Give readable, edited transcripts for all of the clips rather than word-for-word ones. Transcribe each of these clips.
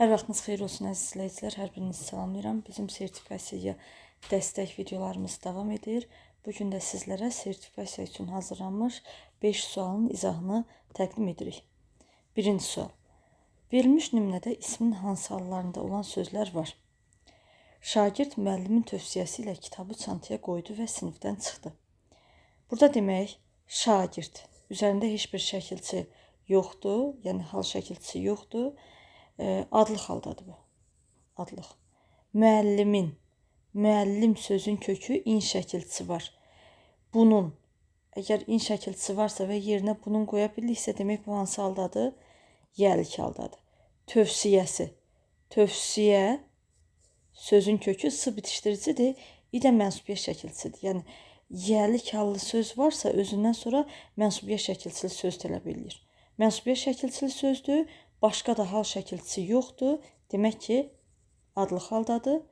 Hər vaxtınız xeyir olsun əziz izləyicilər, hər birinizi salamlayıram. Bizim sertifikasiyaya dəstək videolarımız davam edir. Bugün də sizlərə sertifikasiya üçün hazırlanmış 5 sualın izahını təqdim edirik. Birinci sual. Verilmiş nümunədə ismin hansı hallarında olan sözlər var? Şagird müəllimin tövsiyəsi ilə kitabı çantaya qoydu və sinifdən çıxdı. Burada demək, şagird, üzərində heç bir şəkilçi yoxdur, yəni hal şəkilçisi yoxdur. Adlıq haldadır bu. Adlıq. Müəllimin, müəllim sözün kökü in şəkilçisi var. Bunun, əgər in şəkilçisi varsa və yerinə bunun qoya biliriksə, demək bu hansı haldadır? Yəlik haldadır. Tövsiyəsi. Tövsiyə sözün kökü s bitişdiricidir, i də mənsubiyyət şəkilçisidir. Yəni, yəlik hallı söz varsa, özündən sonra mənsubiyyət şəkilçili söz tələb edir. Mənsubiyyət şəkilçili sözdür, başqa da hal şəkilçisi yoxdur. Demək ki, adlıq haldadır.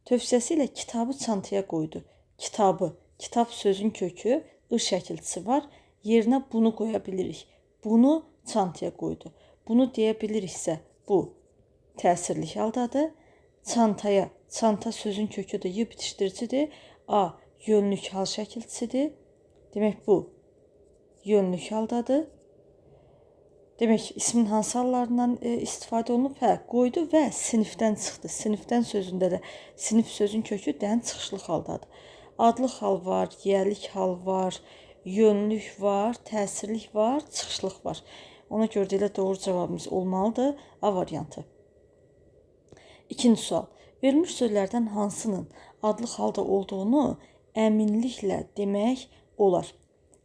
Tövsiyəsi ilə kitabı çantaya qoydu. Kitabı, kitab sözün kökü, ı şəkilçisi var. Yerinə bunu qoya bilirik. Bunu çantaya qoydu. Bunu deyə biliriksə, bu təsirlik haldadır. Çantaya, çanta sözün köküdür, y bitişdiricidir. A, yönlük hal şəkilçisidir. Demək bu, yönlük haldadır. Demək, ismin hansı hallarından istifadə olunub? Hə, qoydu və sinifdən çıxdı. Sinifdən sözündə də sinif sözün kökü dən çıxışlıq haldadır. Adlıq hal var, yəlik hal var, yönlük var, təsirlik var, çıxışlıq var. Ona görə də elə doğru cavabımız olmalıdır. A variantı. İkinci sual. Verilmiş sözlərdən hansının adlıq halda olduğunu əminliklə demək olar.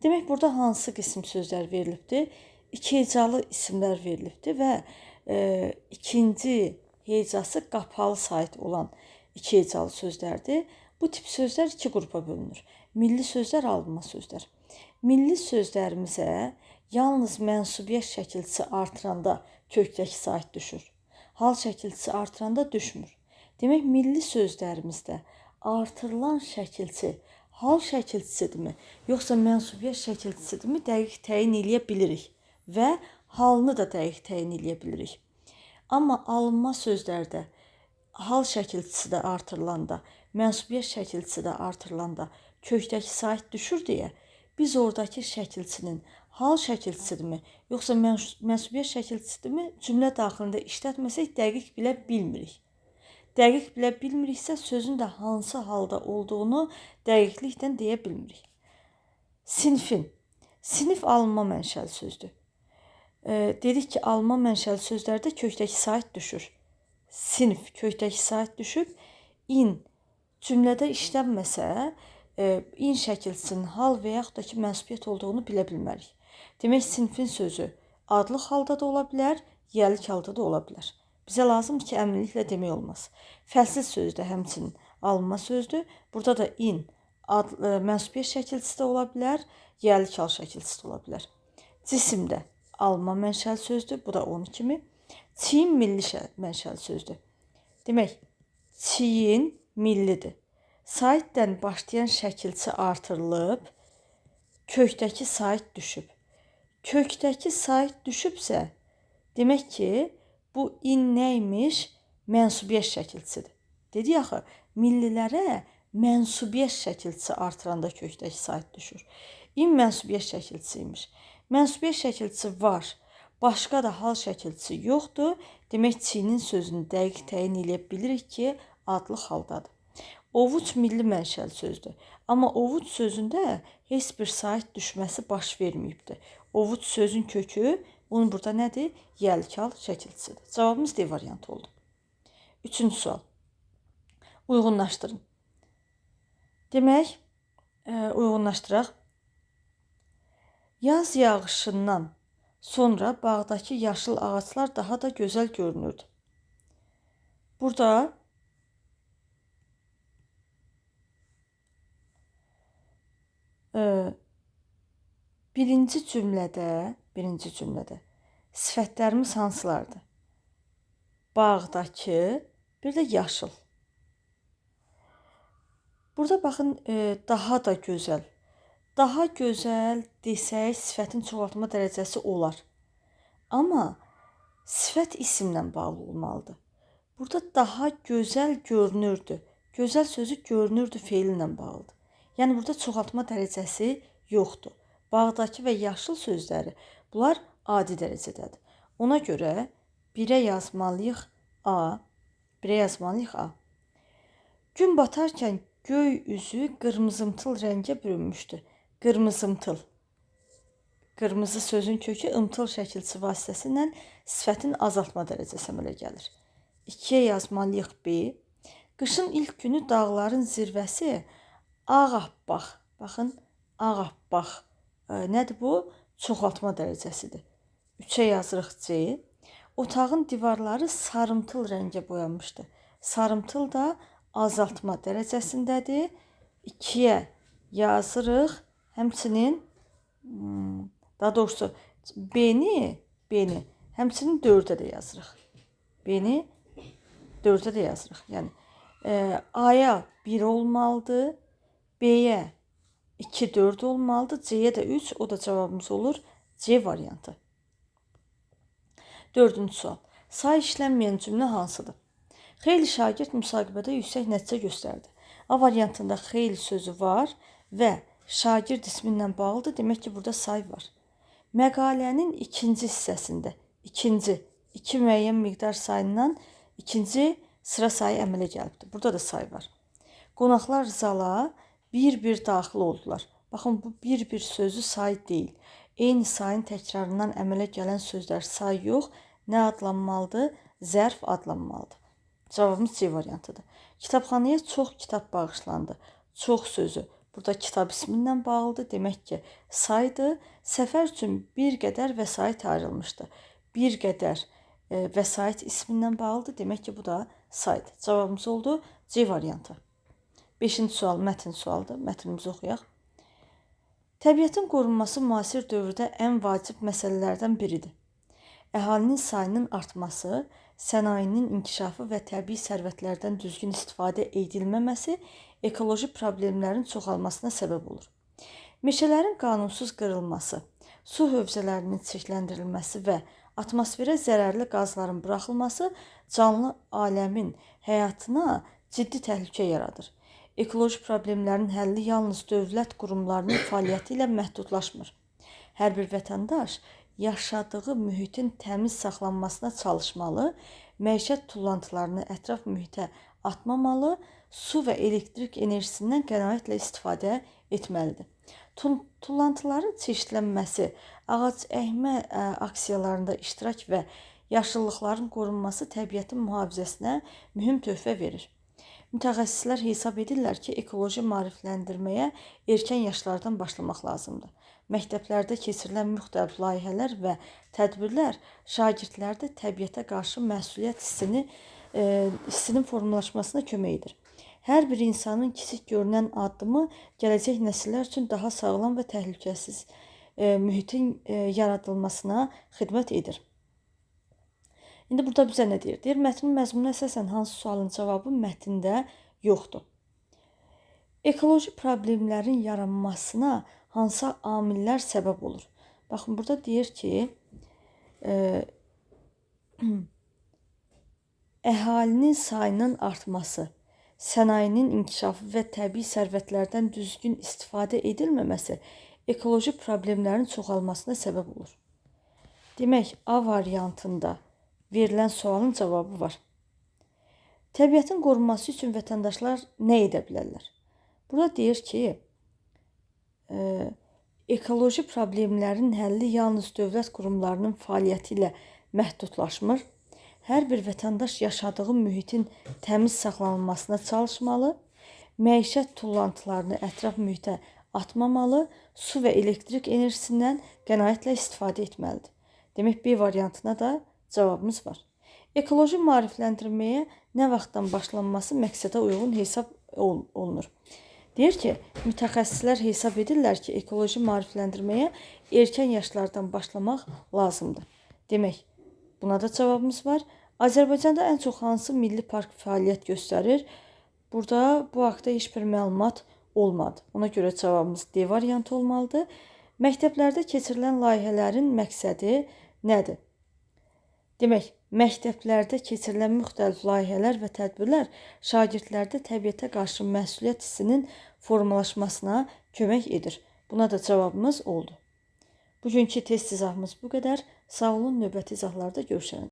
Demək, burada hansı qism sözlər verilibdir? İki hecalı isimlər verilibdir və ikinci hecası qapalı sait olan iki hecalı sözlərdir. Bu tip sözlər iki qrupa bölünür. Milli sözlər, alınma sözlər. Milli sözlərimizə yalnız mənsubiyyət şəkilçisi artıranda kökdəki sait düşür. Hal şəkilçisi artıranda düşmür. Demək, milli sözlərimizdə artırılan şəkilçi hal şəkilçisidirmi, yoxsa mənsubiyyət şəkilçisidirmi dəqiq təyin eləyə bilirik və halını da dəqiq təyin eləyə bilirik. Amma alınma sözlərdə hal şəkilçisi də artırılanda, mənsubiyyət şəkilçisi də artırılanda kökdəki sait düşür deyə biz oradakı şəkilçinin hal şəkilçisidirmi, yoxsa mənsubiyyət şəkilçisidirmi cümlə daxilində işlətməsək dəqiq bilə bilmirik. Dəqiq bilə bilmiriksə sözün də hansı halda olduğunu dəqiqliklə deyə bilmirik. Sinifin. Sinif alınma mənşəli sözdür. Dedik ki, alınma mənşəli sözlərdə kökdəki sait düşür. Sinif kökdəki sait düşüb, in cümlədə işlənməsə, in şəkilçisinin hal və yaxud da ki, mənsubiyyət olduğunu bilə bilmərik. Demək, sinifin sözü adlıq halda da ola bilər, yəlik halda da ola bilər. Bizə lazımdır ki, əminliklə demək olmaz. Fəsil sözü də həmçinin alınma sözdür. Burada da in mənsubiyyət şəkilçisi də ola bilər, yəlik hal şəkilçisi də ola bilər. Cisimdə alınma mənşəli sözdür. Bu da onun kimi. Çiyin milli mənşəli sözdür. Demək, çiyin millidir. Saitdən başlayan şəkilçi artırılıb, kökdəki sait düşüb. Kökdəki sait düşübsə, demək ki, bu in nəymiş? Mənsubiyyət şəkilçisidir. Dedik axı, millilərə mənsubiyyət şəkilçisi artıranda kökdəki sait düşür. İn mənsubiyyət şəkilçisiymiş. Mənsubiyyət şəkilçisi var, başqa da hal şəkilçisi yoxdur. Demək, çinin sözünü dəqiq təyin eləyə bilirik ki, adlıq haldadır. Ovuc milli mənşəli sözdür. Amma ovuc sözündə heç bir sait düşməsi baş verməyibdir. Ovuc sözün kökü, onun burada nədir? Yəlik hal şəkilçisidir. Cavabımız D variantı oldu. Üçüncü sual. Uyğunlaşdırın. Demək, uyğunlaşdıraq. Yaz yağışından sonra bağdakı yaşıl ağaçlar daha da gözəl görünürdü. Burada birinci cümlədə sifətlərimiz hansılardır? Bağdakı, bir də yaşıl. Burada baxın, daha da gözəl. Daha gözəl desək, sifətin çoxaltma dərəcəsi olar. Amma sifət isimlə bağlı olmalıdır. Burada daha gözəl görünürdü. Gözəl sözü görünürdü feili ilə bağlıdır. Yəni burada çoxaltma dərəcəsi yoxdur. Bağdakı və yaşıl sözləri bunlar adi dərəcədədir. Ona görə 1-ə yazmalıyıq A. 1-ə yazmalıyıq A. Gün batarkən göy üzü qırmızımtıl rəngə bürünmüşdü. Qırmızımtıl. Qırmızı sözün kökü ımtıl şəkilçi vasitəsilə sifətin azaltma dərəcəsi əmələ gəlir. 2-yə yazmalıyıq B. Qışın ilk günü dağların zirvəsi ağappaq. Baxın, ağappaq. Nədir bu? Çoxaltma dərəcəsidir. 3-ə yazırıq C. Otağın divarları sarımtıl rəngə boyanmışdı. Sarımtıl da azaltma dərəcəsindədir. 2-yə yazırıq. Həmçinin daha doğrusu B-ni həmçinin 4-ə də yazırıq. B-ni 4-ə də yazırıq. Yəni A-ya 1 olmalıdır. B-yə 2, 4 olmalıdır. C-yə də 3, o da cavabımız olur. C variantı. 4-cü sual. Say işlənməyən cümlə hansıdır? Xeyli şagird müsahibədə yüksək nəticə göstərdi. A variantında xeyli sözü var və şagird ismi ilə bağlıdır. Demək ki, burada say var. Məqalənin ikinci hissəsində, iki müəyyən miqdar sayından ikinci sıra sayı əmələ gəlibdir. Burada da say var. Qonaqlar zala bir-bir daxil oldular. Baxın, bu bir-bir sözü say deyil. Eyni sayın təkrarından əmələ gələn sözlər say yox, nə adlanmalıdır? Zərf adlanmalıdır. Cavabımız C variantıdır. Kitabxanaya çox kitab bağışlandı. Çox sözü burada kitab ismi ilə bağlıdır. Demək ki, saydır. Səfər üçün bir qədər vəsait ayrılmışdı. Bir qədər vəsait ismi ilə bağlıdır. Demək ki, bu da saydır. Cavabımız oldu C variantı. 5-ci sual mətn sualdır. Mətnimizi oxuyaq. Təbiətin qorunması müasir dövrdə ən vacib məsələlərdən biridir. Əhalinin sayının artması, sənayinin inkişafı və təbii sərvətlərdən düzgün istifadə edilməməsi ekoloji problemlərin çoxalmasına səbəb olur. Meşələrin qanunsuz qırılması, su hövzələrinin çirkləndirilməsi və atmosferə zərərli qazların buraxılması canlı aləmin həyatına ciddi təhlükə yaradır. Ekoloji problemlərin həlli yalnız dövlət qurumlarının fəaliyyəti ilə məhdudlaşmır. Hər bir vətəndaş yaşadığı mühitin təmiz saxlanmasına çalışmalı, məişət tullantılarını ətraf mühitə atmamalı, su və elektrik enerjisindən qənaətlə istifadə etməlidir. Tullantıların çeşidlənməsi, ağac əkmə aksiyalarında iştirak və yaşıllıqların qorunması təbiətin mühafizəsinə mühüm töhfə verir. Mütəxəssislər hesab edirlər ki, ekoloji maarifləndirməyə erkən yaşlardan başlamaq lazımdır. Məktəblərdə keçirilən müxtəlif layihələr və tədbirlər şagirdlərdə təbiətə qarşı məsuliyyət hissinin formalaşmasına kömək edir. Hər bir insanın kiçik görünən addımı gələcək nəsillər üçün daha sağlam və təhlükəsiz mühitin yaradılmasına xidmət edir. İndi burada bizə nə deyir? Deyir, mətnin məzmununa əsasən hansı sualın cavabı mətndə yoxdur. Ekoloji problemlərin yaranmasına hansı amillər səbəb olur? Baxın, burada deyir ki, əhalinin sayının artması, sənayinin inkişafı və təbii sərvətlərdən düzgün istifadə edilməməsi ekoloji problemlərin çoxalmasına səbəb olur. Demək, A variantında verilən sualın cavabı var. Təbiətin qorunması üçün vətəndaşlar nə edə bilərlər? Burada deyir ki, ekoloji problemlərin həlli yalnız dövlət qurumlarının fəaliyyəti ilə məhdudlaşmır. Hər bir vətəndaş yaşadığı mühitin təmiz saxlanılmasına çalışmalı, məişət tullantılarını ətraf mühitə atmamalı, su və elektrik enerjisindən qənaətlə istifadə etməlidir. Demək, B variantına da cavabımız var. Ekoloji maarifləndirməyə nə vaxtdan başlanması məqsədə uyğun hesab olunur. Deyir ki, mütəxəssislər hesab edirlər ki, ekoloji maarifləndirməyə erkən yaşlardan başlamaq lazımdır. Demək, buna da cavabımız var. Azərbaycanda ən çox hansı milli park fəaliyyət göstərir? Burada bu haqda heç bir məlumat olmadı. Ona görə cavabımız D variantı olmalıdır. Məktəblərdə keçirilən layihələrin məqsədi nədir? Demək, məktəblərdə keçirilən müxtəlif layihələr və tədbirlər şagirdlərdə təbiətə qarşı məsuliyyət hissinin formalaşmasına kömək edir. Buna da cavabımız oldu. Bugünkü test izahımız bu qədər. Sağ olun, növbəti izahlarda görüşənədək.